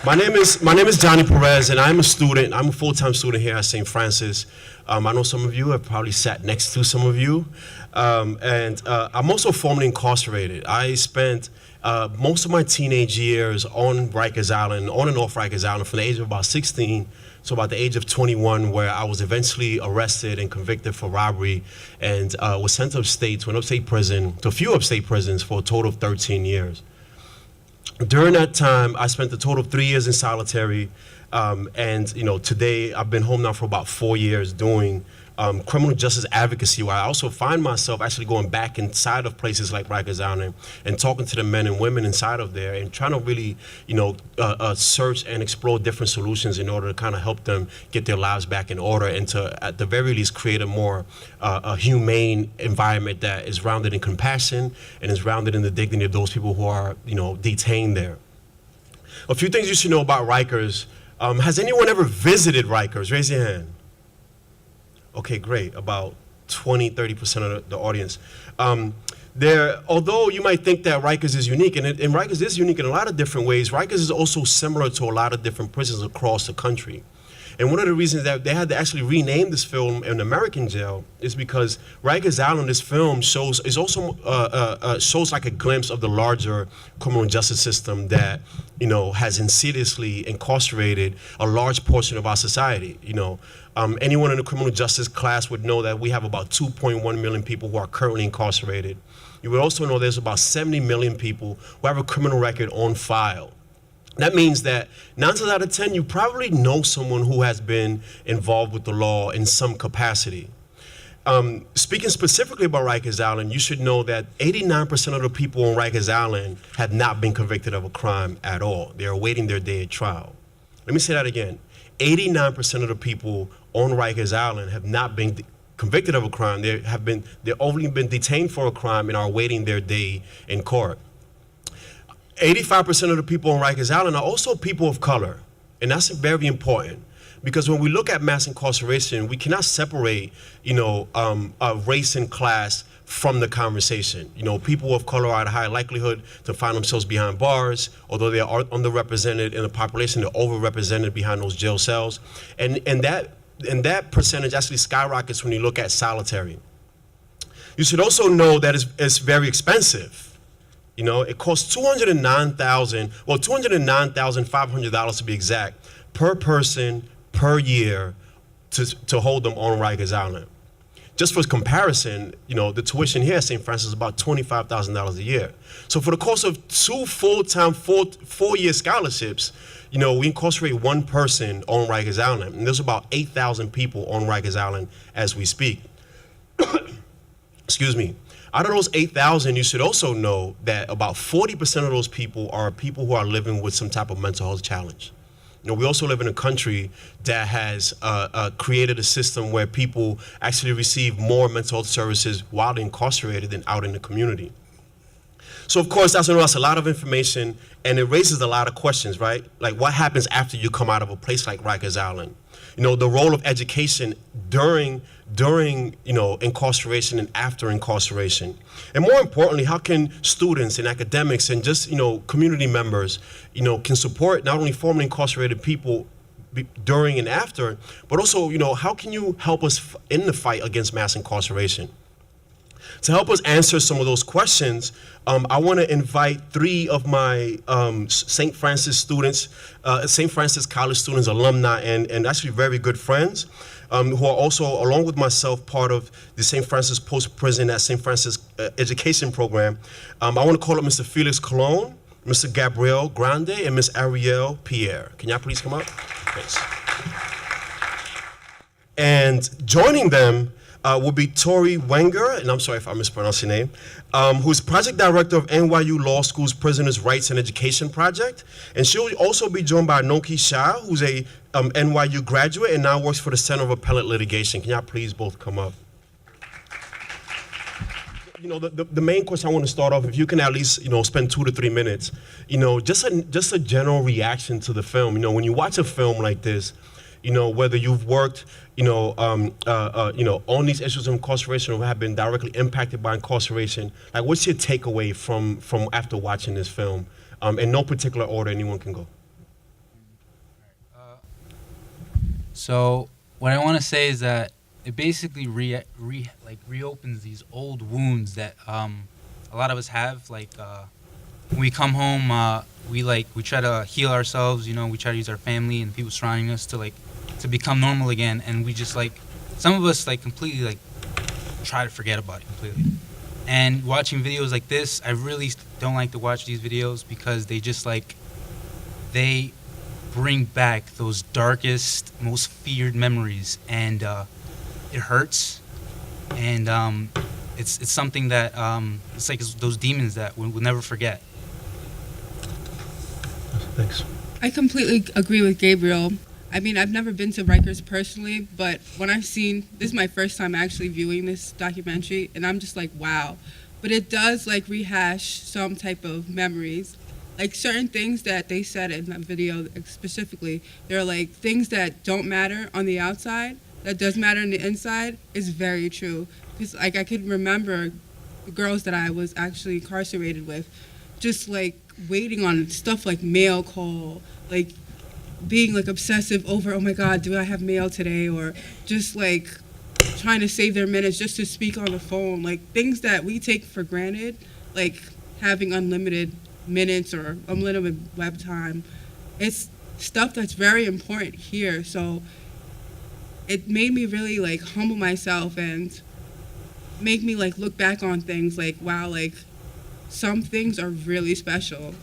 My name is Johnny Perez, and I'm a student. I'm a full-time student here at St. Francis. I know some of you have probably sat next to some of you, and I'm also formerly incarcerated. I spent most of my teenage years on Rikers Island, on and off Rikers Island, from the age of about 16 to about the age of 21, where I was eventually arrested and convicted for robbery, and was sent upstate to an upstate prison, to a few upstate prisons for a total of 13 years. During that time, I spent a total of 3 years in solitary, and today I've been home now for about 4 years doing criminal justice advocacy, where I also find myself actually going back inside of places like Rikers Island and talking to the men and women inside of there and trying to really, search and explore different solutions in order to kind of help them get their lives back in order and to, at the very least, create a more a humane environment that is rounded in compassion and is rounded in the dignity of those people who are, detained there. A few things you should know about Rikers. Has anyone ever visited Rikers? Raise your hand. Okay, great. About 20–30% of the audience. Although you might think that Rikers is unique, and Rikers is unique in a lot of different ways, Rikers is also similar to a lot of different prisons across the country. And one of the reasons that they had to actually rename this film an American jail is because Rikers Island, this film, shows like a glimpse of the larger criminal justice system that has insidiously incarcerated a large portion of our society. Anyone in the criminal justice class would know that we have about 2.1 million people who are currently incarcerated. You would also know there's about 70 million people who have a criminal record on file. That means that 9 times out of 10, you probably know someone who has been involved with the law in some capacity. Speaking specifically about Rikers Island, you should know that 89% of the people on Rikers Island have not been convicted of a crime at all. They are awaiting their day of trial. Let me say that again. 89% of the people on Rikers Island have not been convicted of a crime. They've only been detained for a crime and are awaiting their day in court. 85% of the people on Rikers Island are also people of color, and that's very important because when we look at mass incarceration, we cannot separate, race and class from the conversation. People of color are at a high likelihood to find themselves behind bars, although they are underrepresented in the population, they're overrepresented behind those jail cells, and that percentage actually skyrockets when you look at solitary. You should also know that it's very expensive. It costs $209,500 to be exact per person per year to hold them on Rikers Island. Just for comparison, the tuition here at St. Francis is about $25,000 a year. So for the course of 2 full-time, 4-year scholarships, we incarcerate one person on Rikers Island, and there's about 8,000 people on Rikers Island as we speak. Excuse me. Out of those 8,000, you should also know that about 40% of those people are people who are living with some type of mental health challenge. We also live in a country that has created a system where people actually receive more mental health services while they're incarcerated than out in the community. So of course, that's a lot of information, and it raises a lot of questions, right? Like what happens after you come out of a place like Rikers Island? The role of education during incarceration and after incarceration. And more importantly, how can students and academics and just, community members, can support not only formerly incarcerated people during and after, but also, how can you help us in the fight against mass incarceration? To help us answer some of those questions, I want to invite 3 of my St. Francis students, St. Francis College students, alumni, and actually very good friends, who are also, along with myself, part of the St. Francis Post-Prison at St. Francis Education Program. I want to call up Mr. Felix Colon, Mr. Gabriel Grande, and Ms. Ariel Pierre. Can y'all please come up? Thanks. And joining them will be Tori Wenger, and I'm sorry if I mispronounced your name, who's project director of NYU Law School's Prisoners' Rights and Education Project. And she'll also be joined by Noki Shah, who's a NYU graduate and now works for the Center of Appellate Litigation. Can y'all please both come up? The main question I want to start off, if you can at least, spend 2 to 3 minutes, just a general reaction to the film. When you watch a film like this, whether you've worked, on these issues of incarceration or have been directly impacted by incarceration, like what's your takeaway from after watching this film? In no particular order, anyone can go. So what I want to say is that it basically reopens these old wounds that a lot of us have. Like when we come home, we try to heal ourselves. You know, we try to use our family and people surrounding us to become normal again, and we just some of us completely try to forget about it completely. And watching videos like this, I really don't like to watch these videos because they just they bring back those darkest, most feared memories, and it hurts. And it's something that it's those demons that we'll never forget. Thanks. I completely agree with Gabriel. I mean, I've never been to Rikers personally, but when this is my first time actually viewing this documentary, and I'm just like, wow. But it does rehash some type of memories. Like certain things that they said in that video specifically, they're things that don't matter on the outside, that does matter on the inside, is very true. Because I could remember the girls that I was actually incarcerated with, just waiting on stuff like mail call, being obsessive over, oh my God, do I have mail today? Or just trying to save their minutes just to speak on the phone. Things that we take for granted, having unlimited minutes or unlimited web time. It's stuff that's very important here. So it made me really humble myself and make me look back on things wow, some things are really special.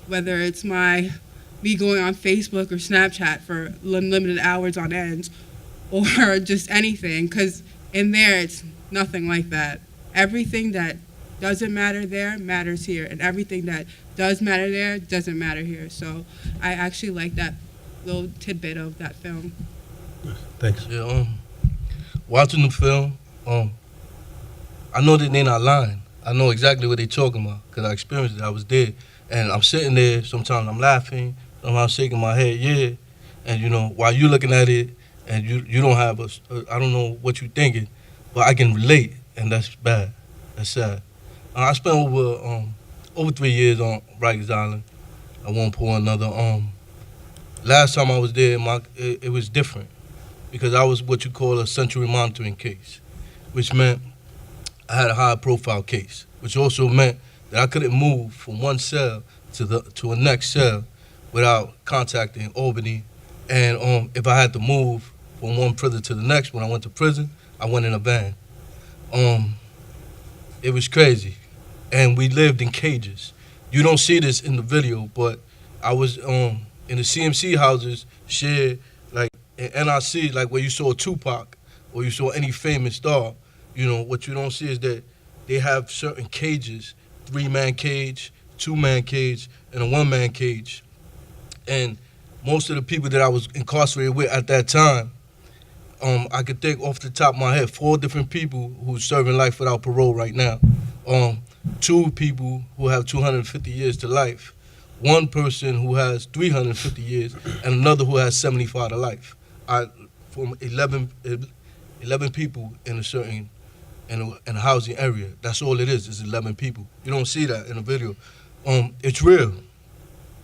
Whether it's me going on Facebook or Snapchat for unlimited hours on end, or just anything, because in there it's nothing like that. Everything that doesn't matter there matters here, and everything that does matter there doesn't matter here. So I actually like that little tidbit of that film. Thanks. Yeah, watching the film, I know that they're not lying. I know exactly what they're talking about because I experienced it. I was there, and I'm sitting there. Sometimes I'm laughing, sometimes shaking my head, yeah. And while you looking at it, and you don't have I don't know what you're thinking, but I can relate, and that's bad. That's sad. I spent over 3 years on Rikers Island. I won't pour another. Last time I was there, it was different because I was what you call a century monitoring case, which meant I had a high-profile case, which also meant that I couldn't move from one cell to a next cell without contacting Albany. And if I had to move from one prison to the next, when I went to prison, I went in a van. It was crazy, and we lived in cages. You don't see this in the video, but I was in the CMC houses shared in NRC, where you saw Tupac or you saw any famous star. What you don't see is that they have certain cages, 3-man cage, 2-man cage, and a 1-man cage. And most of the people that I was incarcerated with at that time, I could think off the top of my head, 4 different people who's serving life without parole right now. 2 people who have 250 years to life. 1 person who has 350 years, and another who has 75 to life. From 11 people in a certain in a housing area. That's all it is 11 people. You don't see that in a video. It's real.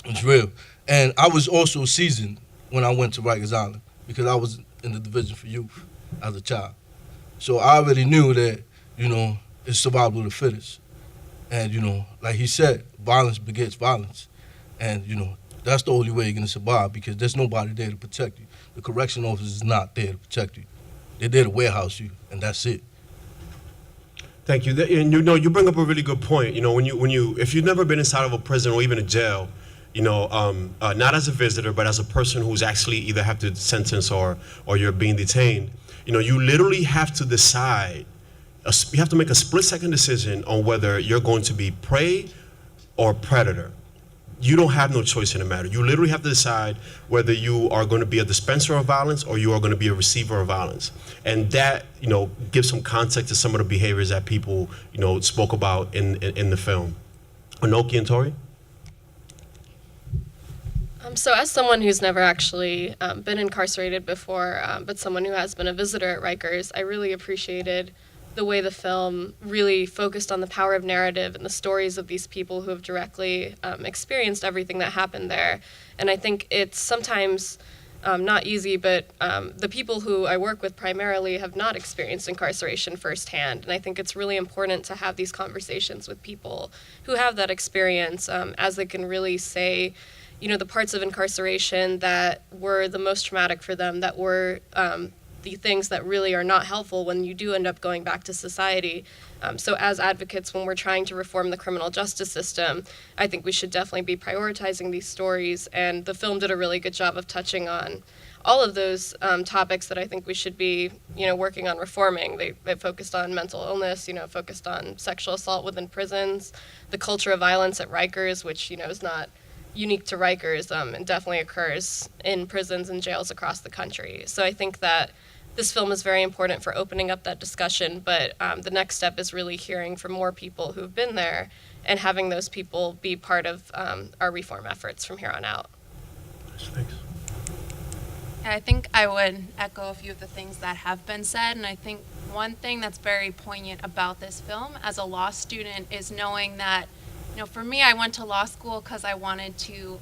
It's real. And I was also seasoned when I went to Rikers Island because I was in the Division for Youth as a child. So I already knew that, it's survival of the fittest. And, like he said, violence begets violence. And, that's the only way you're going to survive because there's nobody there to protect you. The correction officer is not there to protect you. They're there to warehouse you, and that's it. Thank you. And you bring up a really good point. If you've never been inside of a prison or even a jail, not as a visitor, but as a person who's actually either have to sentence or you're being detained, you literally have to decide. You have to make a split-second decision on whether you're going to be prey or predator. You don't have no choice in the matter. You literally have to decide whether you are going to be a dispenser of violence or you are going to be a receiver of violence. And that, gives some context to some of the behaviors that people, spoke about in the film. Anoki and Tori? So as someone who's never actually been incarcerated before, but someone who has been a visitor at Rikers, I really appreciated the way the film really focused on the power of narrative and the stories of these people who have directly experienced everything that happened there. And I think it's sometimes not easy, but the people who I work with primarily have not experienced incarceration firsthand. And I think it's really important to have these conversations with people who have that experience, as they can really say, the parts of incarceration that were the most traumatic for them, that were the things that really are not helpful when you do end up going back to society. So as advocates, when we're trying to reform the criminal justice system, I think we should definitely be prioritizing these stories. And the film did a really good job of touching on all of those topics that I think we should be, working on reforming. They focused on mental illness, focused on sexual assault within prisons, the culture of violence at Rikers, which, is not unique to Rikers, and definitely occurs in prisons and jails across the country. So I think that this film is very important for opening up that discussion, but the next step is really hearing from more people who've been there and having those people be part of our reform efforts from here on out. Thanks. I think I would echo a few of the things that have been said, and I think one thing that's very poignant about this film as a law student is knowing that, for me, I went to law school because I wanted to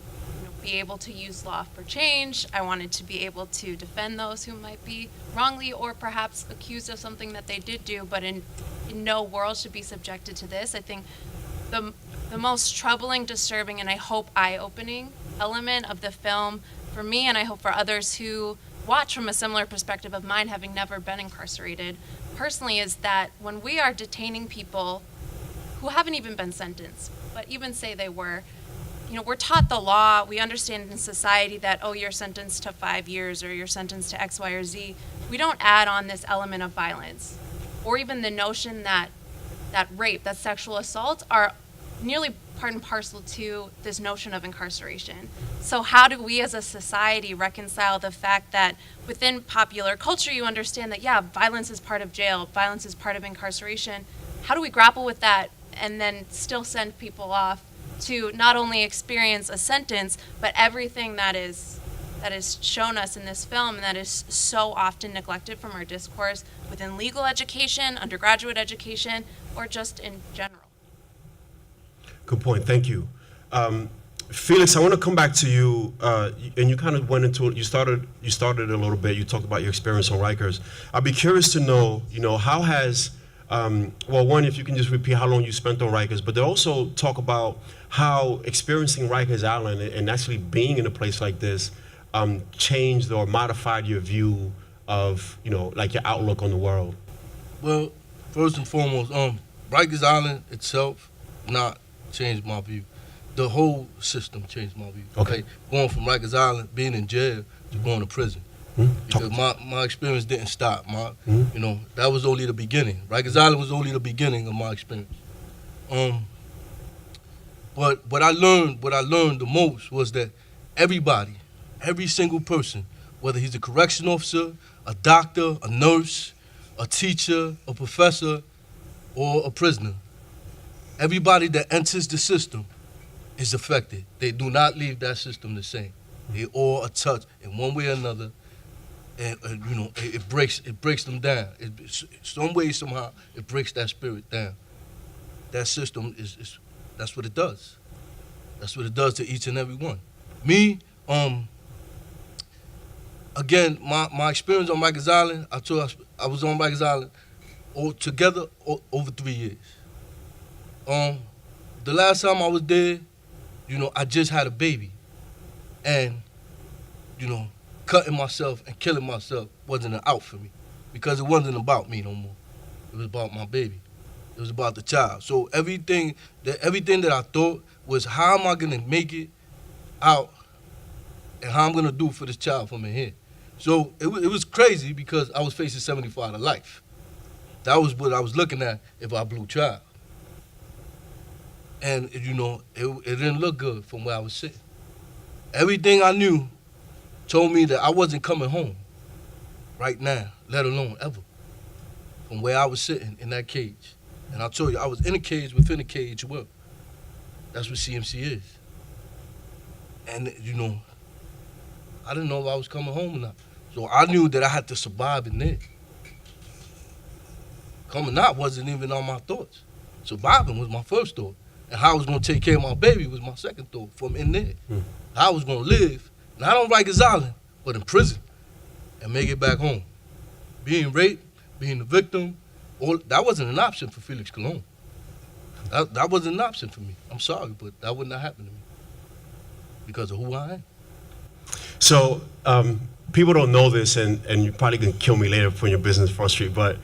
be able to use law for change. I wanted to be able to defend those who might be wrongly or perhaps accused of something that they did do, but in no world should be subjected to this. I think the most troubling, disturbing, and I hope eye-opening element of the film for me, and I hope for others who watch from a similar perspective of mine, having never been incarcerated personally, is that when we are detaining people who haven't even been sentenced, but even say they were, we're taught the law, we understand in society that, oh, you're sentenced to 5 years or you're sentenced to X, Y, or Z. We don't add on this element of violence, or even the notion that rape, that sexual assault are nearly part and parcel to this notion of incarceration. So how do we as a society reconcile the fact that within popular culture you understand that, yeah, violence is part of jail, violence is part of incarceration. How do we grapple with that and then still send people off to not only experience a sentence, but everything that is shown us in this film and that is so often neglected from our discourse within legal education, undergraduate education, or just in general? Good point. Thank you. Felix, I want to come back to you, and you kind of went into it. You started a little bit. You talked about your experience on Rikers. I'd be curious to know, how has, one, if you can just repeat how long you spent on Rikers, but then also talk about how experiencing Rikers Island and actually being in a place like this changed or modified your view of, like your outlook on the world. Well, first and foremost, Rikers Island itself not changed my view. The whole system changed my view. Okay. Going from Rikers Island, being in jail, to going to prison. Because my experience didn't stop. That was only the beginning. Rikers Island was only the beginning of my experience. But what I learned the most was that everybody, every single person, whether he's a correction officer, a doctor, a nurse, a teacher, a professor, or a prisoner, everybody that enters the system is affected. They do not leave that system the same. They all are touched in one way or another, and it breaks them down. Some way, somehow, it breaks that spirit down. That system that's what it does. That's what it does to each and every one. Me, again, my experience on Rikers Island, I was on Rikers Island altogether over 3 years. The last time I was there, I just had a baby. And, cutting myself and killing myself wasn't an out for me, because it wasn't about me no more. It was about my baby. It was about the child. So everything that I thought was, how am I gonna make it out, and how I'm gonna do for this child from in here. So it was crazy, because I was facing 75 to life. That was what I was looking at if I blew child. And it didn't look good from where I was sitting. Everything I knew told me that I wasn't coming home right now, let alone ever, from where I was sitting in that cage. And I told you, I was in a cage within a cage. Well, that's what CMC is. And I didn't know if I was coming home or not. So I knew that I had to survive in there. Coming out wasn't even on my thoughts. Surviving was my first thought. And how I was going to take care of my baby was my second thought from in there. How I was going to live, not on Rikers Island, but in prison and make it back home. Being raped, being the victim, that wasn't an option for Felix Colon. That wasn't an option for me. I'm sorry, but that would not happen to me because of who I am. So people don't know this, and you're probably gonna kill me later for your business front street, but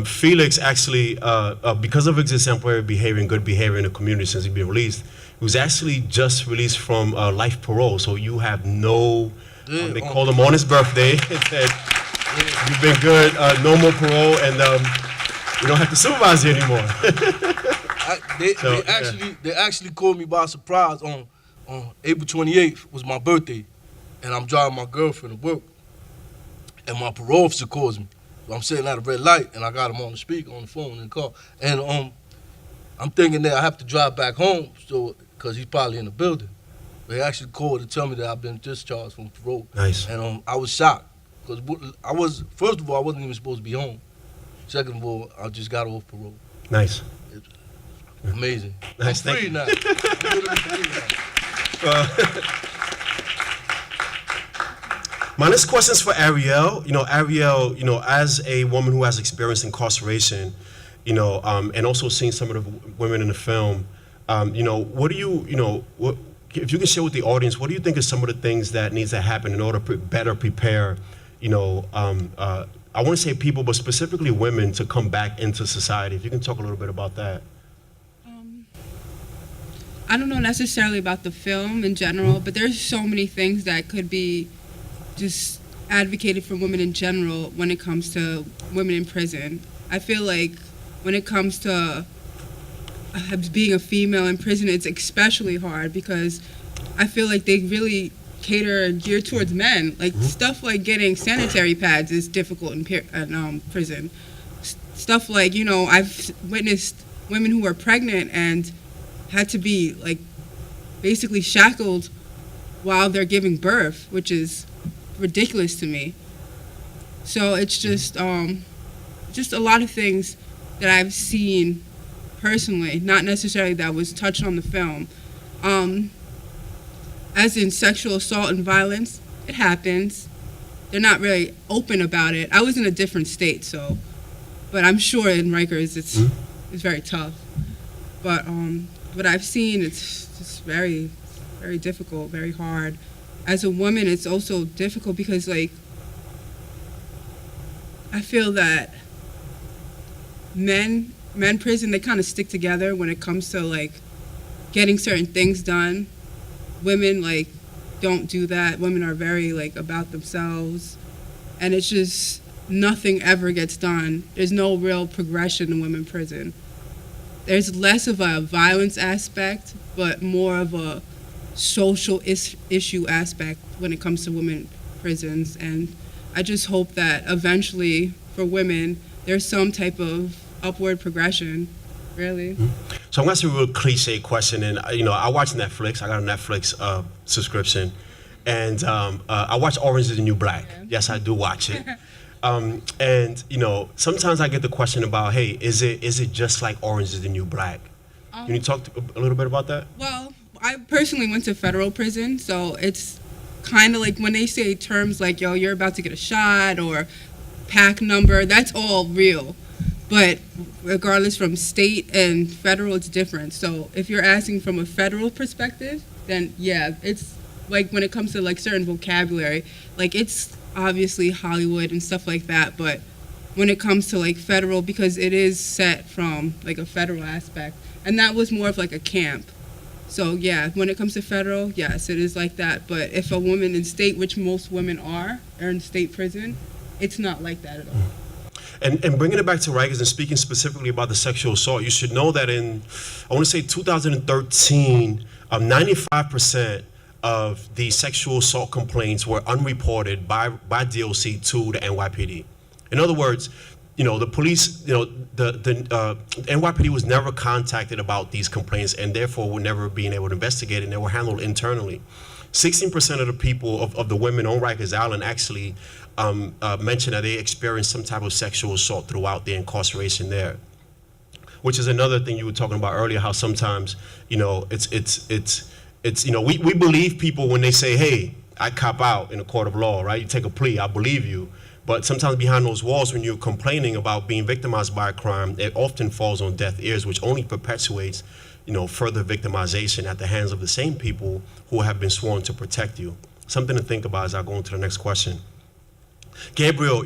Felix actually, because of his exemplary behavior and good behavior in the community since he's been released, he was actually just released from life parole. So you have no, they called him on his birthday and said, you've been good, no more parole, and you don't have to supervise you anymore. They actually called me by surprise on April 28th was my birthday, and I'm driving my girlfriend to work, and my parole officer calls me. So I'm sitting at a red light, and I got him on the speaker, on the phone in the car, and I'm thinking that I have to drive back home, so because he's probably in the building. They actually called to tell me that I've been discharged from parole. Nice. And I was shocked because first of all, I wasn't even supposed to be home. Second of all, I just got off parole. Nice. Amazing. Nice, I'm thank free you. now. I'm literally free now. My next question is for Ariel. Ariel, as a woman who has experienced incarceration, and also seeing some of the women in the film, what do you, if you can share with the audience, what do you think is some of the things that needs to happen in order to better prepare, I want to say people, but specifically women, to come back into society? If you can talk a little bit about that. I don't know necessarily about the film in general, but there's so many things that could be just advocated for women in general when it comes to women in prison. I feel like when it comes to being a female in prison, it's especially hard because I feel like they really cater and gear towards men. Like stuff like getting sanitary pads is difficult in prison. Stuff like, I've witnessed women who are pregnant and had to be like basically shackled while they're giving birth, which is ridiculous to me. So it's just a lot of things that I've seen personally, not necessarily that was touched on the film. As in sexual assault and violence, it happens. They're not really open about it. I was in a different state, but I'm sure in Rikers it's very tough. But what I've seen, it's just very, very difficult, very hard. As a woman, it's also difficult because, I feel that men prison, they kind of stick together when it comes to, getting certain things done. Women, don't do that. Women are very, about themselves. And it's just nothing ever gets done. There's no real progression in women prison. There's less of a violence aspect, but more of a social issue aspect when it comes to women prisons. And I just hope that eventually for women, there's some type of upward progression, really. So I'm going to ask you a real cliche question. And, I watch Netflix. I got a Netflix subscription. And I watch Orange is the New Black. Yeah. Yes, I do watch it. And sometimes I get the question about, hey, is it just like Orange is the New Black? Can you talk a little bit about that? Well, I personally went to federal prison, so it's kind of like when they say terms like, yo, you're about to get a shot or pack number, that's all real. But regardless from state and federal, it's different. So if you're asking from a federal perspective, then yeah, it's like when it comes to certain vocabulary, it's obviously Hollywood and stuff like that, but when it comes to federal, because it is set from a federal aspect, and that was more of a camp. So yeah, when it comes to federal, yes, it is like that. But if a woman in state, which most women are in state prison, it's not like that at all. And bringing it back to Rikers and speaking specifically about the sexual assault, you should know that in, I want to say 2013, 95% of the sexual assault complaints were unreported by DOC to the NYPD. In other words, the police, the NYPD was never contacted about these complaints and therefore were never being able to investigate, and they were handled internally. 16% of the people, of the women on Rikers Island actually mentioned that they experienced some type of sexual assault throughout their incarceration there, which is another thing you were talking about earlier, how sometimes, we believe people when they say, hey, I cop out in a court of law, right? You take a plea, I believe you. But sometimes behind those walls, when you're complaining about being victimized by a crime, it often falls on deaf ears, which only perpetuates, further victimization at the hands of the same people who have been sworn to protect you. Something to think about as I go into the next question. Gabriel,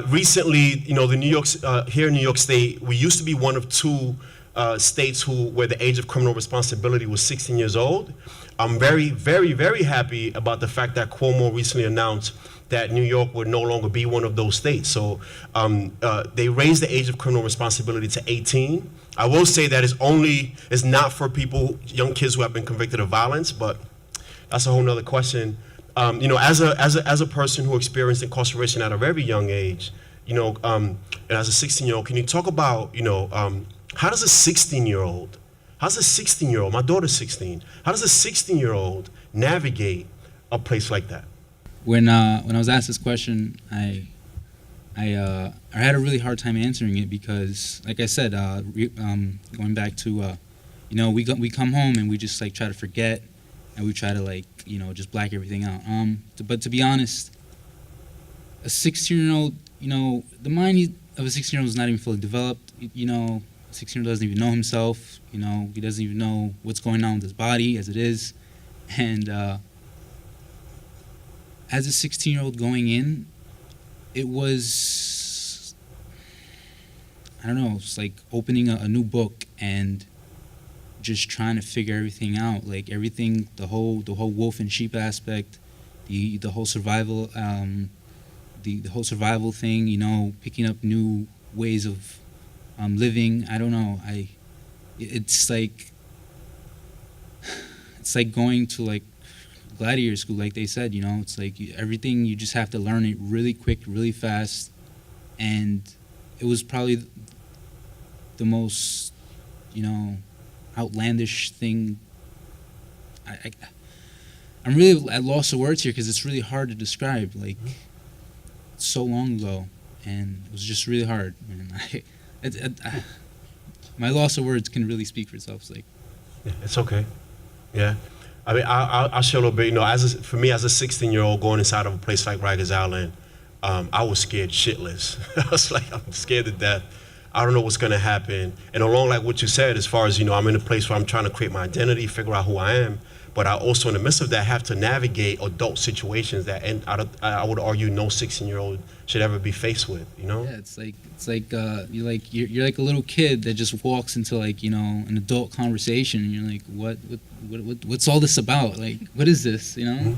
recently, the here in New York State, we used to be one of two states where the age of criminal responsibility was 16 years old. I'm very, very, very happy about the fact that Cuomo recently announced that New York would no longer be one of those states. So they raised the age of criminal responsibility to 18. I will say that it's not for young kids who have been convicted of violence, but that's a whole nother question. As a person who experienced incarceration at a very young age, and as a 16-year-old, can you talk about, how does a 16-year-old, my daughter's 16, how does a 16-year-old navigate a place like that? When I was asked this question, I had a really hard time answering it because, like I said, going back to, we come home and we just like try to forget, and we try to just black everything out. But to be honest, a 16-year-old, the mind of a 16-year-old is not even fully developed. A 16-year-old doesn't even know himself. He doesn't even know what's going on with his body as it is, and as a 16-year-old going in, it was, I don't know, it's like opening a new book and just trying to figure everything out, like everything, the whole wolf and sheep aspect, the whole survival, the whole survival thing, picking up new ways of living. I don't know. It's like going to like gladiator school, like they said. It's like everything, you just have to learn it really quick, really fast, and it was probably the most outlandish thing. I'm really at loss of words here because it's really hard to describe. Like, so long ago, and it was just really hard. And my loss of words can really speak for itself. It's like, yeah, it's okay. Yeah. I mean, I'll share a little bit. For me, as a 16-year-old going inside of a place like Rikers Island, I was scared shitless. I was like, I'm scared to death. I don't know what's gonna happen. And along like what you said, as far as, I'm in a place where I'm trying to create my identity, figure out who I am, but I also, in the midst of that, have to navigate adult situations that, and I would argue, no 16-year-old should ever be faced with. Yeah, it's like you're like a little kid that just walks into an adult conversation, and you're like, what's all this about? Like, what is this? Yeah.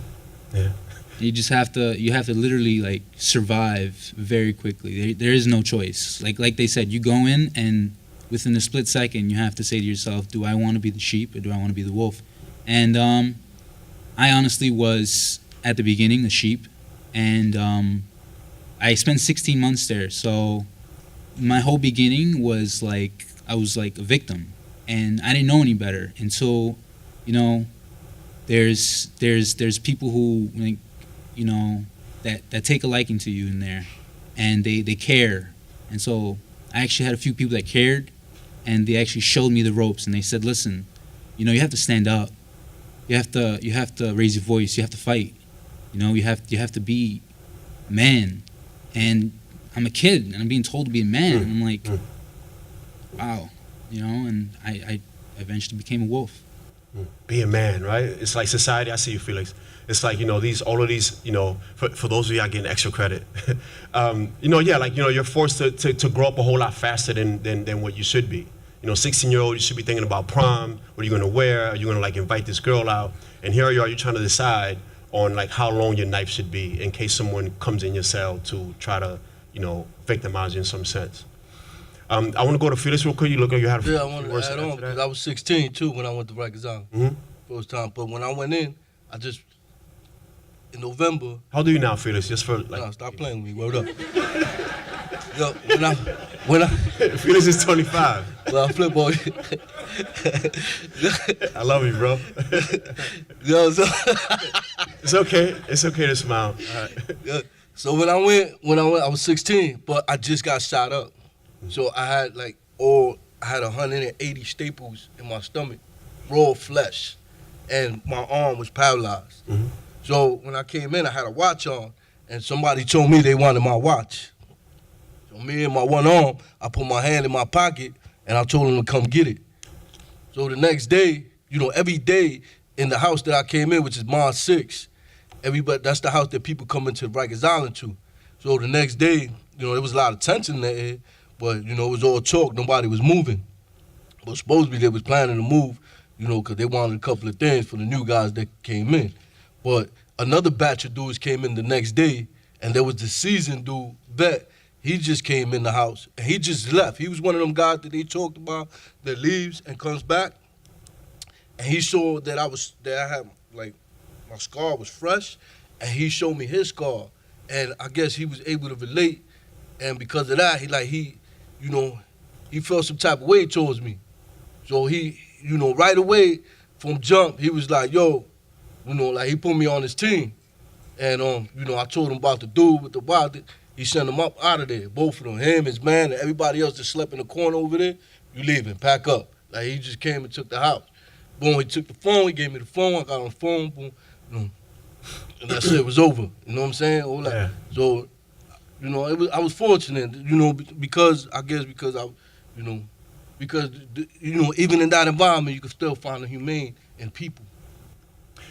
You just have to literally survive very quickly. There is no choice. Like they said, you go in, and within a split second, you have to say to yourself, do I want to be the sheep or do I want to be the wolf? And I honestly was, at the beginning, the sheep. And I spent 16 months there. So my whole beginning was I was like a victim. And I didn't know any better until, there's people who, that take a liking to you in there. And they care. And so I actually had a few people that cared. And they actually showed me the ropes. And they said, listen, you have to stand up. You have to raise your voice. You have to fight. You have to be a man. And I'm a kid, and I'm being told to be a man. And I'm like, wow, And I eventually became a wolf. Be a man, right? It's like society. I see you, Felix. It's like all of these. For those of you, I getting extra credit. You're forced to grow up a whole lot faster than what you should be. 16-year-old, you should be thinking about prom. What are you going to wear? Are you going to invite this girl out? And here you are, you're trying to decide on how long your knife should be in case someone comes in your cell to try to, victimize you in some sense. I want to go to Felix real quick. You look like you had a few words. Yeah, I want to add on because I was 16 too when I went to Rikers Island first time. But when I went in November. How old are you now, Felix? Just for No, stop playing with me. Word up. Yo, Felix is 25. Well, I flip boy. I love you, bro. Yo, so it's okay. It's okay to smile. All right. Yeah. So when I went, I was 16, but I just got shot up. So I had 180 staples in my stomach, raw flesh, and my arm was paralyzed. So when I came in, I had a watch on, and somebody told me they wanted my watch. So me and my one arm, I put my hand in my pocket, and I told them to come get it. So the next day, every day in the house that I came in, which is Mod 6, that's the house that people come into Rikers Island to. So the next day, there was a lot of tension there, but, it was all talk. Nobody was moving. But supposedly they was planning to move, because they wanted a couple of things for the new guys that came in. But another batch of dudes came in the next day, and there was the seasoned dude, vet. He just came in the house, and he just left. He was one of them guys that they talked about that leaves and comes back. And he saw that I had, like, my scar was fresh, and he showed me his scar. And I guess he was able to relate, and because of that, he felt some type of way towards me. So he, right away from jump, he was like, yo, he put me on his team. And, I told him about the dude with the wild. He sent him up out of there, both of them, him, his man, and everybody else that slept in the corner over there. You leaving, pack up. Like, he just came and took the house. Boom, he took the phone, he gave me the phone, I got on the phone, boom, and that shit was over. You know what I'm saying? Yeah. So, I was fortunate, because even in that environment, you could still find the humane in people.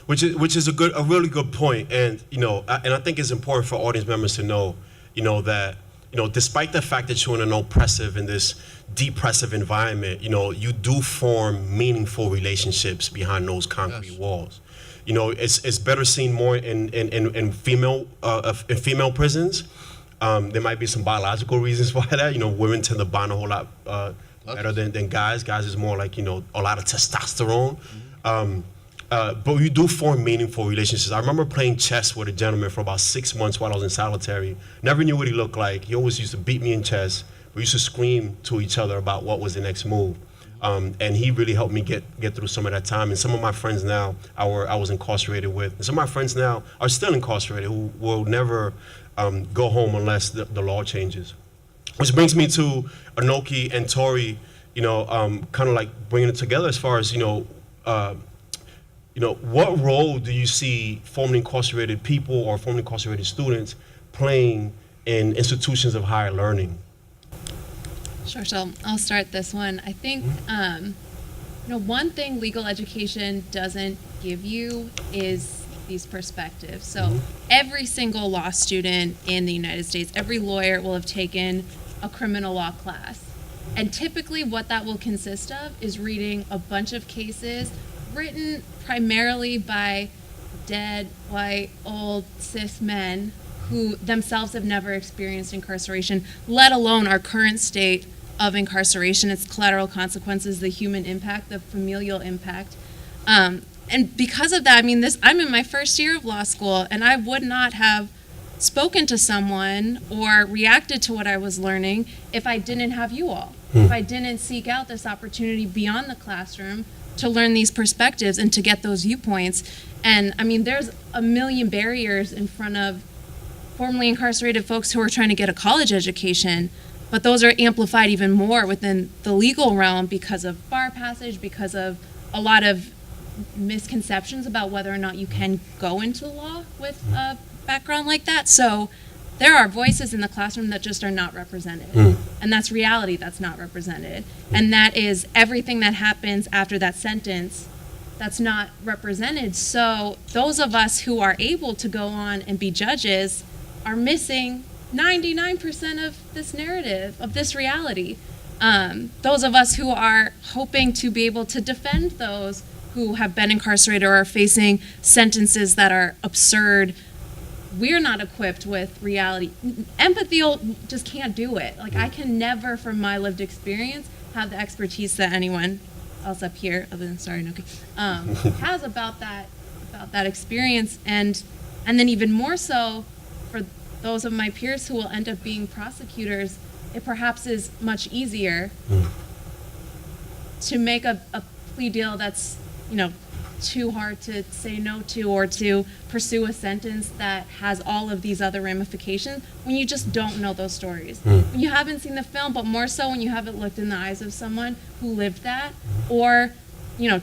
Which is a really good point, and I think it's important for audience members to know, that despite the fact that you're in an oppressive and this depressive environment, you do form meaningful relationships behind those concrete Yes. walls. It's better seen more in female prisons. There might be some biological reasons why that. Women tend to bond a whole lot better than guys. Guys is more like a lot of testosterone. But you do form meaningful relationships. I remember playing chess with a gentleman for about 6 months while I was in solitary. Never knew what he looked like. He always used to beat me in chess. We used to scream to each other about what was the next move. And he really helped me get through some of that time. And some of my friends now I was incarcerated with. And some of my friends now are still incarcerated who will never go home unless the law changes. Which brings me to Anoki and Tori, kind of like bringing it together as far as, what role do you see formerly incarcerated people or formerly incarcerated students playing in institutions of higher learning? Sure, so I'll start this one. I think, one thing legal education doesn't give you is these perspectives. So every single law student in the United States, every lawyer will have taken a criminal law class. And typically what that will consist of is reading a bunch of cases written primarily by dead, white, old, cis men who themselves have never experienced incarceration, let alone our current state of incarceration, its collateral consequences, the human impact, the familial impact. And because of that, I'm in my first year of law school, and I would not have spoken to someone or reacted to what I was learning if I didn't have you all, if I didn't seek out this opportunity beyond the classroom to learn these perspectives and to get those viewpoints. And there's a million barriers in front of formerly incarcerated folks who are trying to get a college education, but those are amplified even more within the legal realm because of bar passage, because of a lot of misconceptions about whether or not you can go into law with a background like that. So there are voices in the classroom that just are not represented. And that's reality that's not represented. And that is everything that happens after that sentence that's not represented. So those of us who are able to go on and be judges are missing 99% of this narrative, of this reality. Those of us who are hoping to be able to defend those who have been incarcerated or are facing sentences that are absurd, we're not equipped with reality. Empathy just can't do it. Like, I can never, from my lived experience, have the expertise that anyone else up here, other than Noki, has about that experience, and then even more so for those of my peers who will end up being prosecutors. It perhaps is much easier to make a plea deal that's too hard to say no to, or to pursue a sentence that has all of these other ramifications when you just don't know those stories. When you haven't seen the film, but more so when you haven't looked in the eyes of someone who lived that, or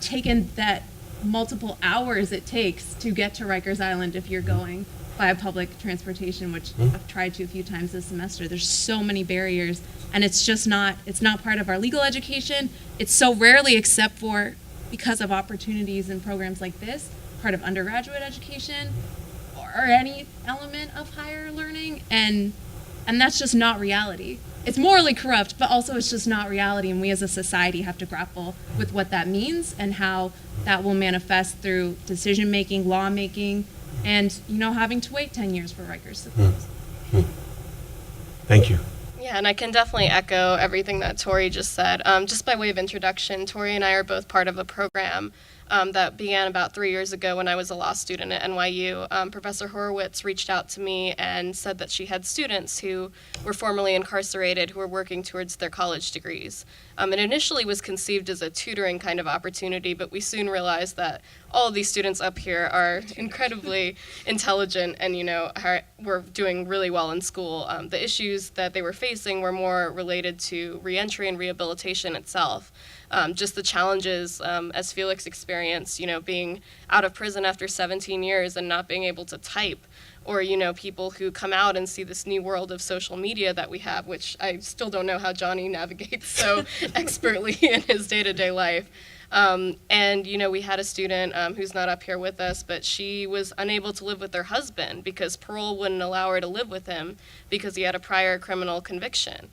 taken that multiple hours it takes to get to Rikers Island if you're going by public transportation, which I've tried to a few times this semester. There's so many barriers, and it's not part of our legal education. It's so rarely, except for because of opportunities and programs like this, part of undergraduate education or any element of higher learning, and that's just not reality. It's morally corrupt, but also it's just not reality, and we as a society have to grapple with what that means and how that will manifest through decision making, law making, and having to wait 10 years for Rikers to close. Thank you. Yeah, and I can definitely echo everything that Tori just said. Just by way of introduction, Tori and I are both part of a program that began about 3 years ago when I was a law student at NYU. Professor Horowitz reached out to me and said that she had students who were formerly incarcerated who were working towards their college degrees. It initially was conceived as a tutoring kind of opportunity, but we soon realized that all of these students up here are incredibly intelligent and, were doing really well in school. The issues that they were facing were more related to reentry and rehabilitation itself. Just the challenges, as Felix experienced, being out of prison after 17 years and not being able to type, or, people who come out and see this new world of social media that we have, which I still don't know how Johnny navigates so expertly in his day-to-day life. And, we had a student who's not up here with us, but she was unable to live with her husband because parole wouldn't allow her to live with him because he had a prior criminal conviction.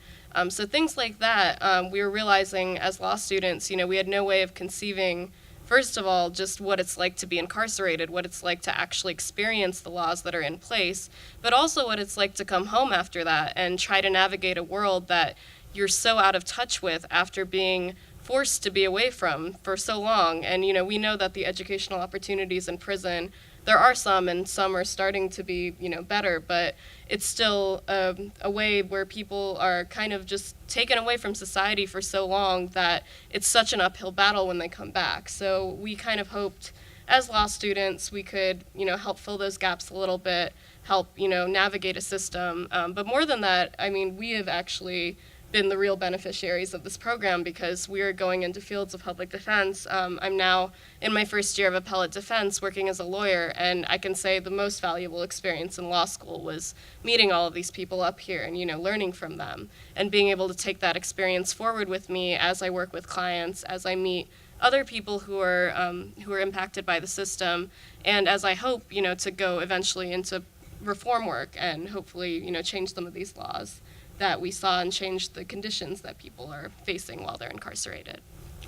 So things like that, we were realizing as law students, we had no way of conceiving, first of all, just what it's like to be incarcerated, what it's like to actually experience the laws that are in place, but also what it's like to come home after that and try to navigate a world that you're so out of touch with after being forced to be away from for so long. And, we know that the educational opportunities in prison, there are some, and some are starting to be, better, but it's still a way where people are kind of just taken away from society for so long that it's such an uphill battle when they come back. So we kind of hoped as law students we could, help fill those gaps a little bit, help, navigate a system. But more than that, we have actually been the real beneficiaries of this program because we are going into fields of public defense. I'm now in my first year of appellate defense working as a lawyer, and I can say the most valuable experience in law school was meeting all of these people up here and, learning from them and being able to take that experience forward with me as I work with clients, as I meet other people who are impacted by the system, and as I hope, to go eventually into reform work and hopefully, change some of these laws that we saw and change the conditions that people are facing while they're incarcerated.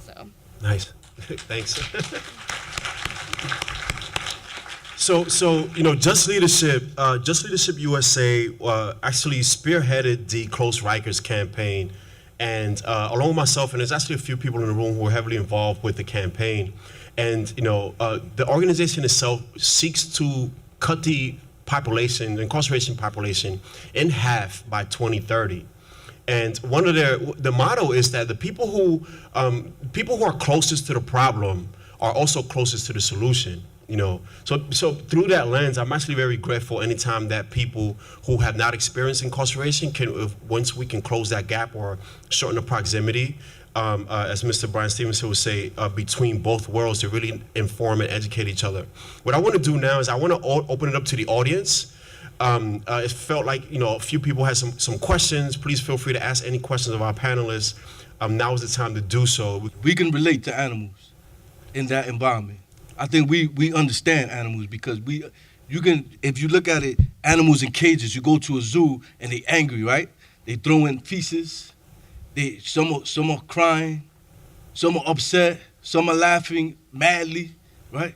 So. Nice. Thanks. So Just Leadership USA actually spearheaded the Close Rikers campaign, and along with myself, and there's actually a few people in the room who are heavily involved with the campaign, and the organization itself seeks to cut the incarceration population in half by 2030. And one of the motto is that the people who are closest to the problem are also closest to the solution. So through that lens, I'm actually very grateful anytime that people who have not experienced incarceration once we can close that gap or shorten the proximity, as Mr. Brian Stevenson would say, between both worlds to really inform and educate each other. What I want to do now is I want to open it up to the audience. It felt like a few people had some questions. Please feel free to ask any questions of our panelists. Now is the time to do so. We can relate to animals in that environment. I think we understand animals because if you look at it, animals in cages, you go to a zoo and they angry, right? They throw in feces. Some are crying, some are upset, some are laughing madly, right?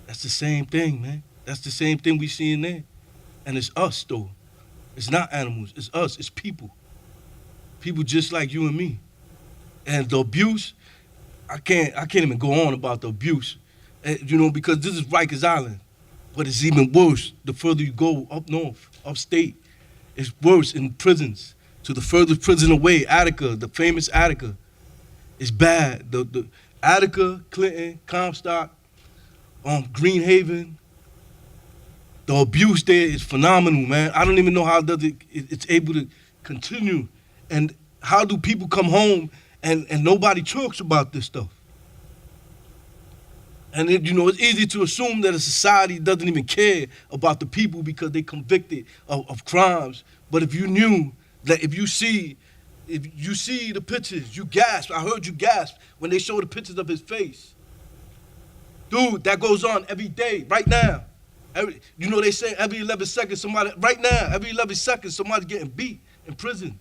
That's the same thing, man. That's the same thing we see in there. And it's us, though. It's not animals, it's us, it's people. People just like you and me. And the abuse, I can't even go on about the abuse, because this is Rikers Island. But it's even worse the further you go up north, upstate. It's worse in prisons. To the furthest prison away, Attica, the famous Attica, is bad. The Attica, Clinton, Comstock, Greenhaven, the abuse there is phenomenal, man. I don't even know how it's able to continue. And how do people come home and nobody talks about this stuff? And it's easy to assume that a society doesn't even care about the people because they convicted of crimes. But if you knew that if you see the pictures, you gasp. I heard you gasp when they showed the pictures of his face. Dude, that goes on every day, right now. They say every 11 seconds every 11 seconds somebody's getting beat in prison.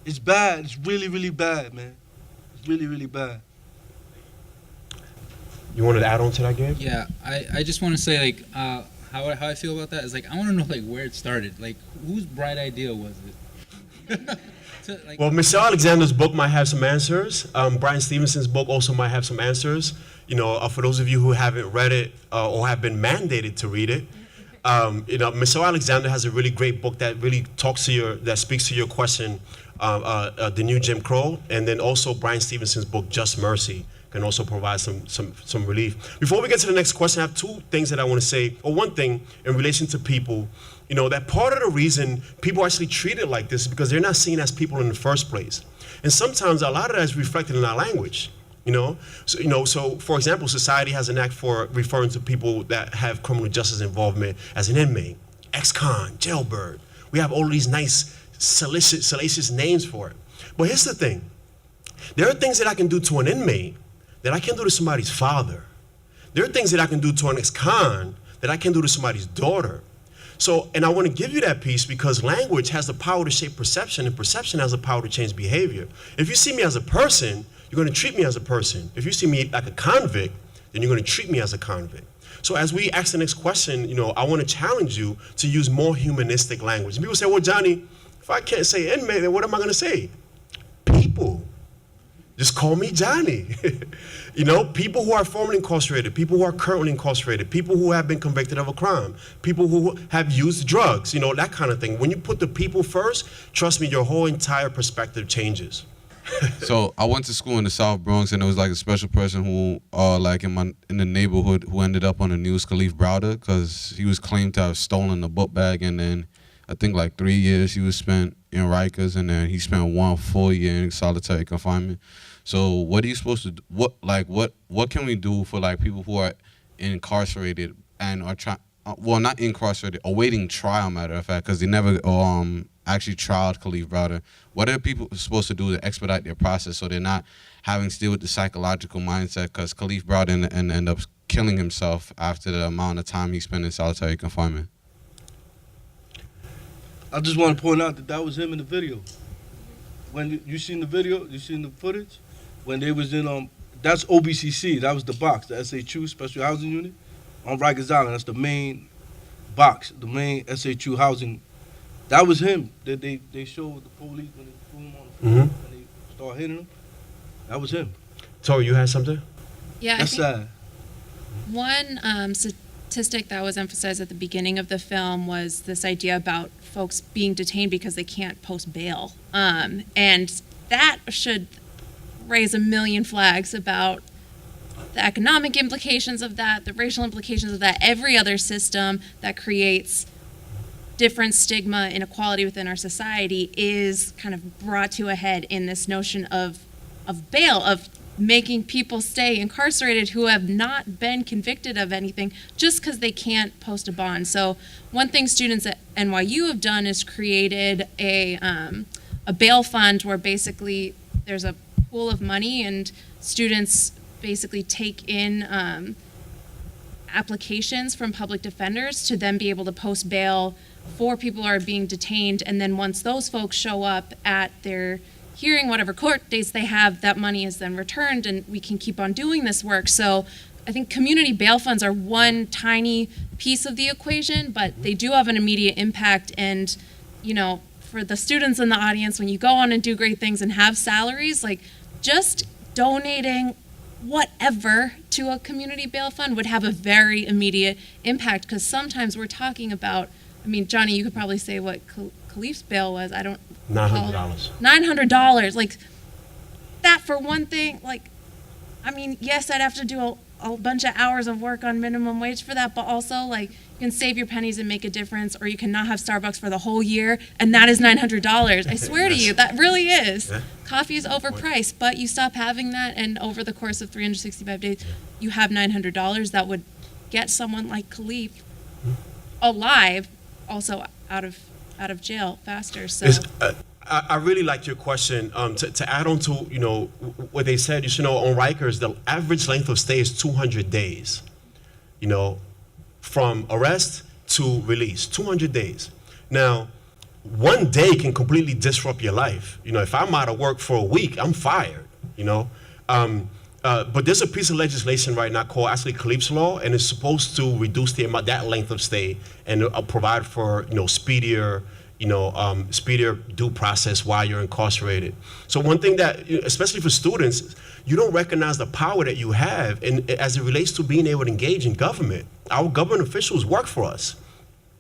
It's bad. It's really, really bad, man. It's really, really bad. You wanted to add on to that, Gabe? Yeah, I just want to say, like, how I feel about that is, like, I want to know, like, where it started. Like, whose bright idea was it? Well, Michelle Alexander's book might have some answers. Brian Stevenson's book also might have some answers. For those of you who haven't read it or have been mandated to read it, Michelle Alexander has a really great book that really that speaks to your question, The New Jim Crow, and then also Brian Stevenson's book, Just Mercy, can also provide some relief. Before we get to the next question, I have two things that I want to say, or one thing in relation to people. That part of the reason people are actually treated like this is because they're not seen as people in the first place. And sometimes a lot of that is reflected in our language. So for example, society has an act for referring to people that have criminal justice involvement as an inmate, ex-con, jailbird. We have all these nice, salacious names for it. But here's the thing. There are things that I can do to an inmate that I can do to somebody's father. There are things that I can do to an ex-con that I can do to somebody's daughter. So, and I want to give you that piece because language has the power to shape perception, and perception has the power to change behavior. If you see me as a person, you're going to treat me as a person. If you see me like a convict, then you're going to treat me as a convict. So as we ask the next question, I want to challenge you to use more humanistic language. And people say, well, Johnny, if I can't say inmate, then what am I going to say? People. Just call me Johnny. People who are formerly incarcerated, people who are currently incarcerated, people who have been convicted of a crime, people who have used drugs, that kind of thing. When you put the people first, trust me, your whole entire perspective changes. So I went to school in the South Bronx, and there was like a special person who, like in the neighborhood, who ended up on the news, Khalif Browder, because he was claimed to have stolen the book bag, and then I think like 3 years he was spent in Rikers, and then he spent 1 full year in solitary confinement. So what are you supposed to do? What can we do for like people who are incarcerated and are not incarcerated, awaiting trial, matter of fact, because they never actually trialed Khalif Browder. What are people supposed to do to expedite their process so they're not having to deal with the psychological mindset? Because Khalif Browder ended up killing himself after the amount of time he spent in solitary confinement. I just want to point out that was him in the video. When you seen the video, you seen the footage, when they was in that's OBCC. That was the box, the SHU Special Housing Unit on Rikers Island. That's the main box, the main SHU housing. That was him. That they showed the police when they threw him on the floor and they started hitting him. That was him. Tori, you had something? Yeah, That's sad. one statistic that was emphasized at the beginning of the film was this idea about folks being detained because they can't post bail. And that should raise a million flags about the economic implications of that, the racial implications of that, every other system that creates different stigma, inequality within our society is kind of brought to a head in this notion of bail, of making people stay incarcerated who have not been convicted of anything just because they can't post a bond. So one thing students at NYU have done is created a bail fund where basically there's a pool of money and students basically take in applications from public defenders to then be able to post bail for people who are being detained. And then once those folks show up at their hearing, whatever court dates they have, that money is then returned and we can keep on doing this work. So I think community bail funds are one tiny piece of the equation, but they do have an immediate impact. And, for the students in the audience, when you go on and do great things and have salaries, like just donating whatever to a community bail fund would have a very immediate impact, because sometimes we're talking about, Johnny, you could probably say what Khalif's bail was. I don't. $900. $900. Like, that for one thing, yes, I'd have to do a bunch of hours of work on minimum wage for that, but also like you can save your pennies and make a difference, or you can not have Starbucks for the whole year, and that is $900. I swear to you, that really is. Yeah. Coffee is overpriced, but you stop having that, and over the course of 365 days, you have $900 that would get someone like Khalif alive, also out of jail faster. So. I really liked your question. To add on to what they said, you should know on Rikers the average length of stay is 200 days. From arrest to release, 200 days. Now, one day can completely disrupt your life. If I'm out of work for a week, I'm fired. But there's a piece of legislation right now called actually Khalif's Law, and it's supposed to reduce that length of stay and provide for speedier speedier due process while you're incarcerated. So one thing that, especially for students, you don't recognize the power that you have as it relates to being able to engage in government. Our government officials work for us.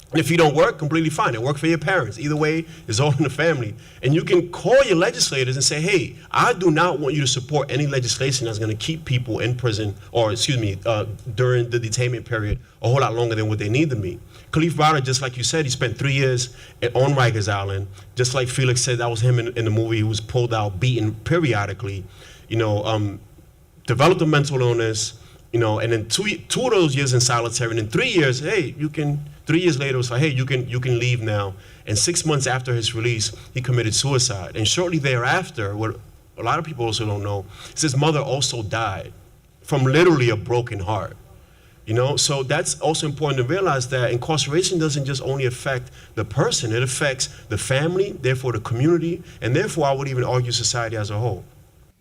And if you don't work, completely fine. It work for your parents. Either way, it's all in the family. And you can call your legislators and say, hey, I do not want you to support any legislation that's going to keep people in prison, or during the detainment period a whole lot longer than what they need to be. Khalif Browder, just like you said, he spent 3 years on Rikers Island. Just like Felix said, that was him in the movie. He was pulled out, beaten periodically, developed a mental illness, and then two of those years in solitary, and then 3 years, hey, 3 years later, it was like, hey, you can leave now. And 6 months after his release, he committed suicide. And shortly thereafter, what a lot of people also don't know, is his mother also died from literally a broken heart. So that's also important to realize that incarceration doesn't just only affect the person, it affects the family, therefore the community, and therefore I would even argue society as a whole.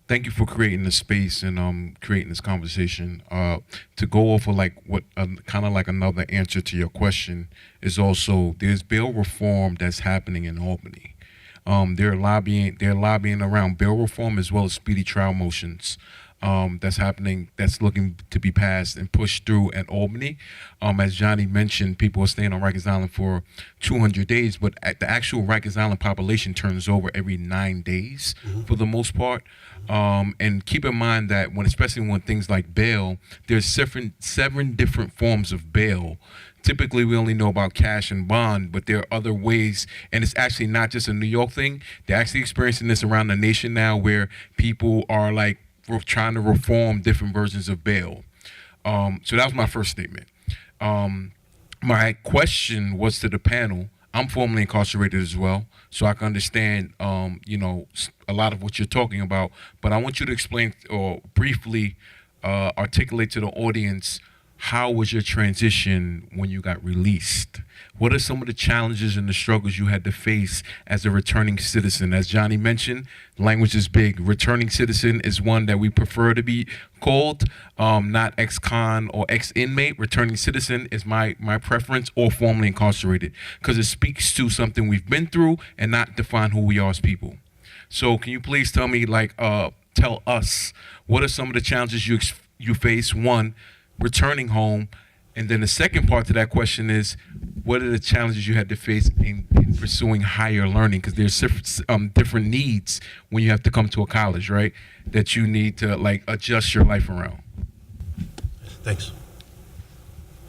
Thank you for creating this space and creating this conversation. To go off of what kind of like another answer to your question is also there's bail reform that's happening in Albany. They're lobbying around bail reform as well as speedy trial motions. That's happening, that's looking to be passed and pushed through at Albany. As Johnny mentioned, people are staying on Rikers Island for 200 days, but the actual Rikers Island population turns over every 9 days for the most part. And keep in mind that especially when things like bail, there's seven different forms of bail. Typically, we only know about cash and bond, but there are other ways, and it's actually not just a New York thing. They're actually experiencing this around the nation now, where people are we're trying to reform different versions of bail. So that was my first statement. My question was to the panel. I'm formerly incarcerated as well, so I can understand, a lot of what you're talking about. But I want you to explain or briefly articulate to the audience, how was your transition when you got released? What are some of the challenges and the struggles you had to face as a returning citizen? As Johnny mentioned, language is big. Returning citizen is one that we prefer to be called, not ex-con or ex-inmate. Returning citizen is my preference, or formerly incarcerated, because it speaks to something we've been through and not define who we are as people. So can you please tell me, tell us, what are some of the challenges you face, one, returning home, and then the second part to that question is, what are the challenges you had to face in pursuing higher learning? Because there's different needs when you have to come to a college, right? That you need to adjust your life around. Thanks.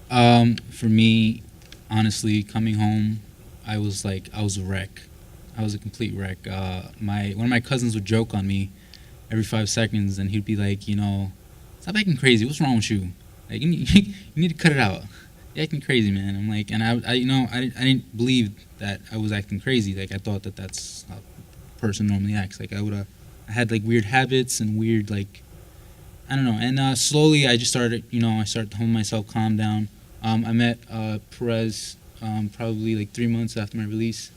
For me, honestly, coming home, I was a wreck. I was a complete wreck. One of my cousins would joke on me every 5 seconds, and he'd be like, stop acting crazy. What's wrong with you? You need to cut it out. You're acting crazy, man. I'm like, and I didn't believe that I was acting crazy. I thought that that's how a person normally acts. I had weird habits and weird I don't know. And slowly I just started, I started telling myself, calm down. I met Perez probably 3 months after my release,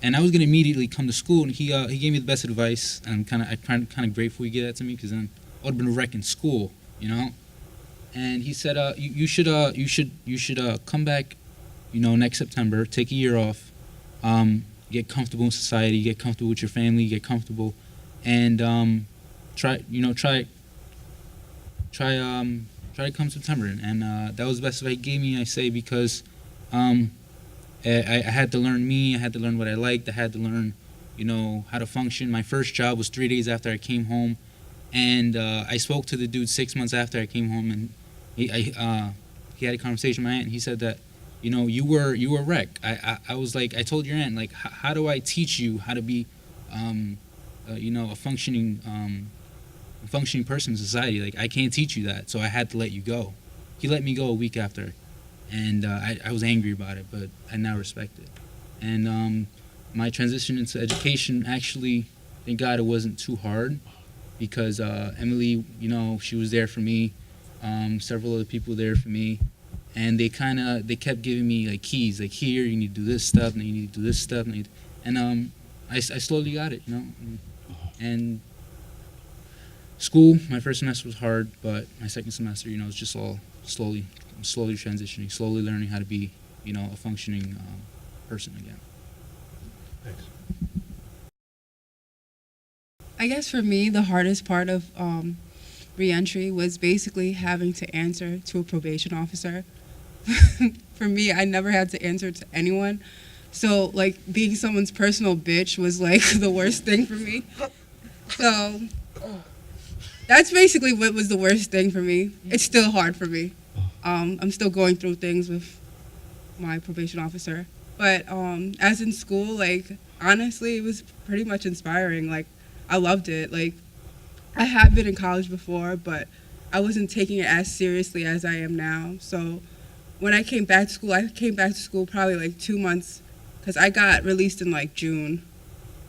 and I was gonna immediately come to school, and he gave me the best advice, and I'm kind of grateful he gave that to me, because then I would have been a wreck in school, And he said, you should come back, next September, take a year off, get comfortable in society, get comfortable with your family, get comfortable, and try come September. And that was the best advice he gave me, I say, because I had to learn me, I had to learn what I liked, I had to learn, how to function. My first job was 3 days after I came home, and I spoke to the dude 6 months after I came home, and he had a conversation with my aunt. And he said that, you know, you were a wreck. I was like, I told your aunt, like, how do I teach you how to be, you know, a functioning person in society? Like, I can't teach you that, so I had to let you go. He let me go a week after, and I was angry about it, but I now respect it. And my transition into education, actually, thank God it wasn't too hard, because Emily, you know, she was there for me. Several other people there for me, and they kept giving me like keys, like, here you need to do this stuff, and you need to do this stuff, and I slowly got it, you know. And school, my first semester was hard, but my second semester, you know, it's just all slowly transitioning, slowly learning how to be, you know, a functioning person again. Thanks. I guess for me, the hardest part of reentry was basically having to answer to a probation officer. For me, I never had to answer to anyone. So, like, being someone's personal bitch was, like, the worst thing for me. So, that's basically what was the worst thing for me. It's still hard for me. I'm still going through things with my probation officer. But as in school, like, honestly, it was pretty much inspiring. Like, I loved it. Like, I have been in college before, but I wasn't taking it as seriously as I am now. So when I came back to school probably like 2 months, because I got released in like June.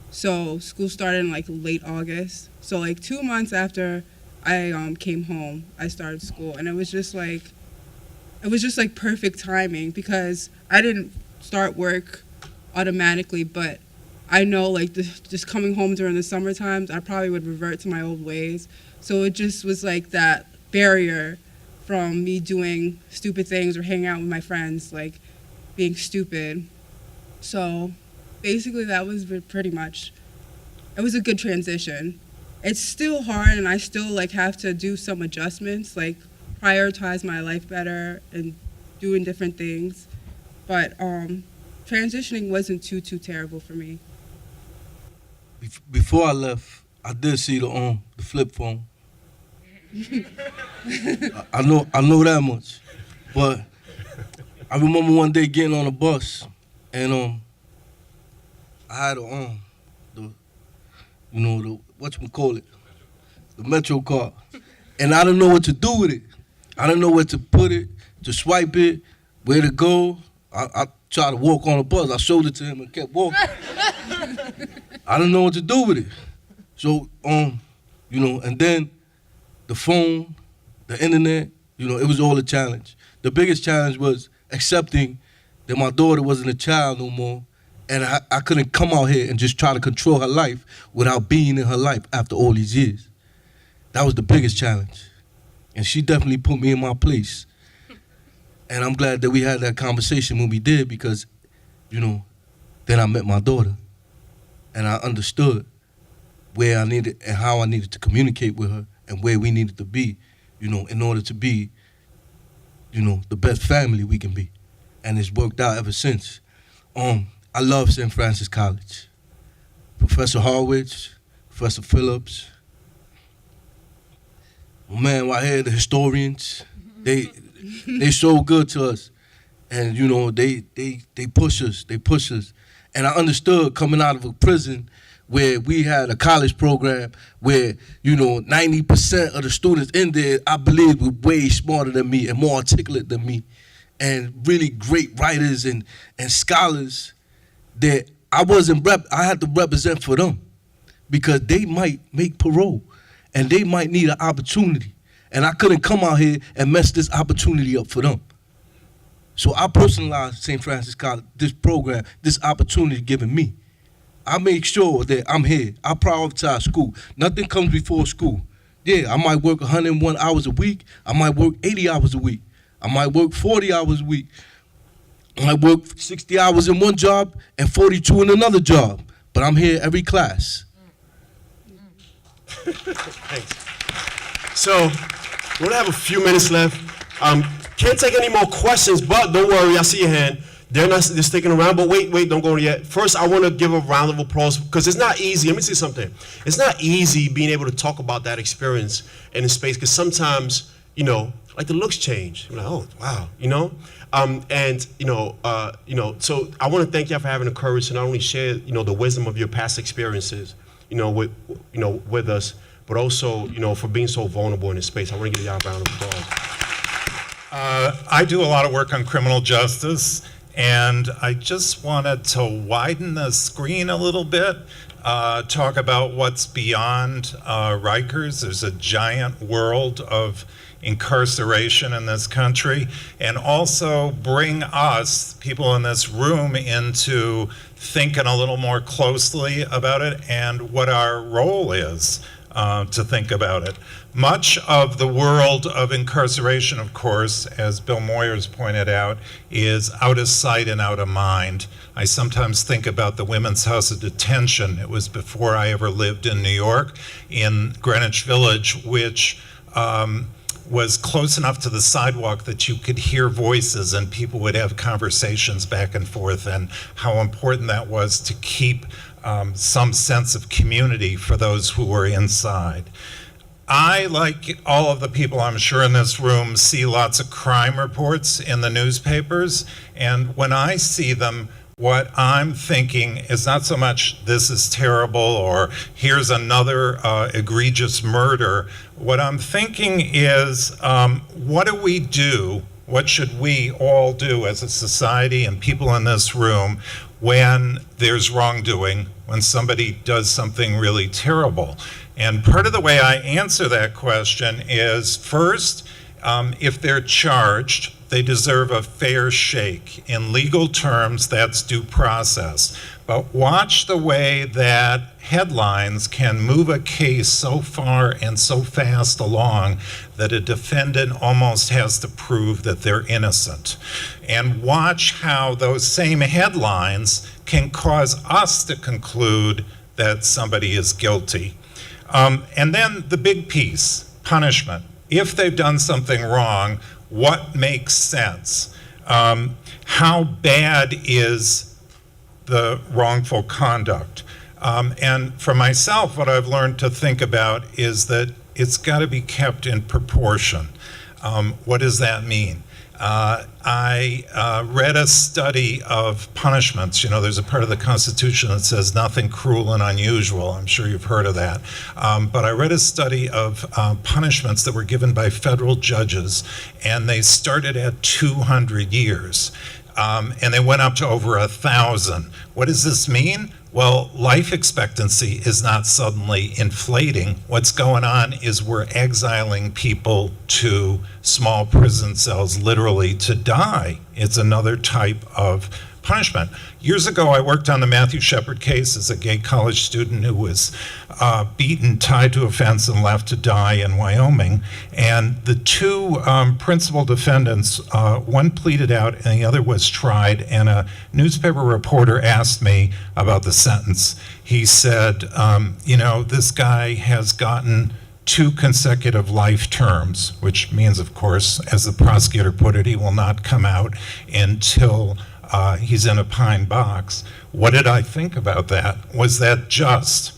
So school started in like late August. So like 2 months after I came home, I started school. And it was just like perfect timing, because I didn't start work automatically, but I know, like, just coming home during the summer times, I probably would revert to my old ways. So it just was like that barrier from me doing stupid things or hanging out with my friends, like being stupid. So basically that was pretty much, it was a good transition. It's still hard, and I still like have to do some adjustments, like prioritize my life better and doing different things. But transitioning wasn't too terrible for me. Before I left, I did see the flip phone. I know that much. But I remember one day getting on a bus, and I had the whatchamacallit, the Metro card, and I didn't know what to do with it. I didn't know where to put it, to swipe it, where to go. I tried to walk on the bus. I showed it to him and kept walking. I didn't know what to do with it. So, you know, and then the phone, the internet, you know, it was all a challenge. The biggest challenge was accepting that my daughter wasn't a child no more, and I couldn't come out here and just try to control her life without being in her life after all these years. That was the biggest challenge. And she definitely put me in my place. And I'm glad that we had that conversation when we did, because, you know, then I met my daughter. And I understood where I needed and how I needed to communicate with her and where we needed to be, you know, in order to be, you know, the best family we can be. And it's worked out ever since. I love St. Francis College. Professor Harwich, Professor Phillips, my man right here, the historians, they so good to us. And, you know, they push us, And I understood coming out of a prison where we had a college program where, you know, 90% of the students in there, I believe, were way smarter than me and more articulate than me, and really great writers and scholars that I had to represent for them, because they might make parole and they might need an opportunity. And I couldn't come out here and mess this opportunity up for them. So I personalized St. Francis College, this program, this opportunity given me. I make sure that I'm here. I prioritize school. Nothing comes before school. Yeah, I might work 101 hours a week. I might work 80 hours a week. I might work 40 hours a week. I might work 60 hours in one job and 42 in another job. But I'm here every class. Thanks. So, we only have a few minutes left. Can't take any more questions, but don't worry, I see your hand. They're sticking around, but wait, don't go yet. First, I want to give a round of applause, because it's not easy. Let me say something. It's not easy being able to talk about that experience in a space, because sometimes, you know, like the looks change. I'm like, oh wow, you know, and so I want to thank y'all for having the courage to not only share, the wisdom of your past experiences, with us, but also, for being so vulnerable in this space. I want to give y'all a round of applause. I do a lot of work on criminal justice, and I just wanted to widen the screen a little bit, talk about what's beyond Rikers. There's a giant world of incarceration in this country, and also bring us, people in this room, into thinking a little more closely about it and what our role is to think about it. Much of the world of incarceration, of course, as Bill Moyers pointed out, is out of sight and out of mind. I sometimes think about the Women's House of Detention. It was before I ever lived in New York, in Greenwich Village, which was close enough to the sidewalk that you could hear voices and people would have conversations back and forth, and how important that was to keep some sense of community for those who were inside. I, like all of the people I'm sure in this room, see lots of crime reports in the newspapers, and when I see them, what I'm thinking is not so much this is terrible or here's another egregious murder. What I'm thinking is, what do we do? What should we all do as a society and people in this room when there's wrongdoing, when somebody does something really terrible? And part of the way I answer that question is, first, if they're charged, they deserve a fair shake. In legal terms, that's due process. But watch the way that headlines can move a case so far and so fast along that a defendant almost has to prove that they're innocent. And watch how those same headlines can cause us to conclude that somebody is guilty. And then the big piece, punishment. If they've done something wrong, what makes sense? How bad is the wrongful conduct? And for myself, what I've learned to think about is that it's got to be kept in proportion. What does that mean? I read a study of punishments. There's a part of the Constitution that says nothing cruel and unusual. I'm sure you've heard of that. But I read a study of punishments that were given by federal judges, and they started at 200 years. And they went up to over 1,000. What does this mean? Well, life expectancy is not suddenly inflating. What's going on is we're exiling people to small prison cells, literally to die. It's another type of punishment. Years ago, I worked on the Matthew Shepard case as a gay college student who was beaten, tied to a fence, and left to die in Wyoming. And the two principal defendants, one pleaded out and the other was tried, and a newspaper reporter asked me about the sentence. He said, this guy has gotten 2 consecutive life terms, which means, of course, as the prosecutor put it, he will not come out until he's in a pine box. What did I think about that? Was that just?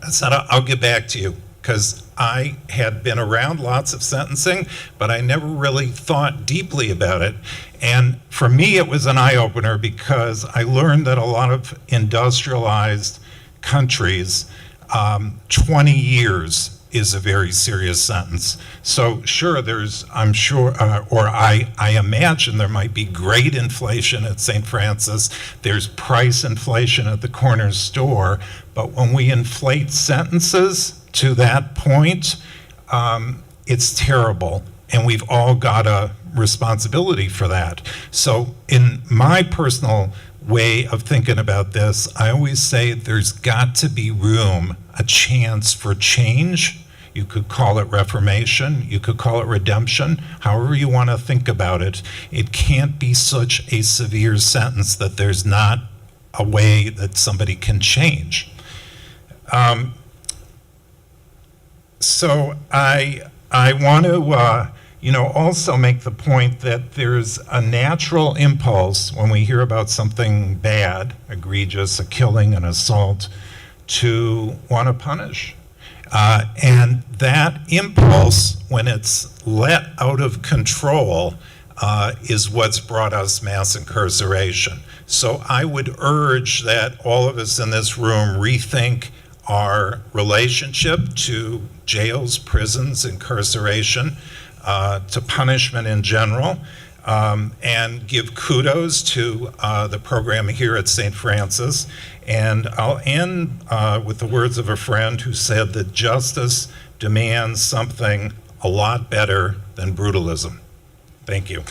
I said, I'll get back to you, because I had been around lots of sentencing, but I never really thought deeply about it. And for me, it was an eye-opener, because I learned that a lot of industrialized countries, 20 years is a very serious sentence. So sure, I'm sure, or I imagine there might be great inflation at St. Francis. There's price inflation at the corner store. But when we inflate sentences to that point, it's terrible. And we've all got a responsibility for that. So in my personal way of thinking about this, I always say there's got to be room, a chance for change. You could call it reformation, you could call it redemption, however you want to think about it. It can't be such a severe sentence that there's not a way that somebody can change. So I want to also make the point that there's a natural impulse when we hear about something bad, egregious, a killing, an assault, to want to punish. And that impulse, when it's let out of control, is what's brought us mass incarceration. So I would urge that all of us in this room rethink our relationship to jails, prisons, incarceration, to punishment in general, and give kudos to the program here at St. Francis. And I'll end with the words of a friend who said that justice demands something a lot better than brutalism. Thank you.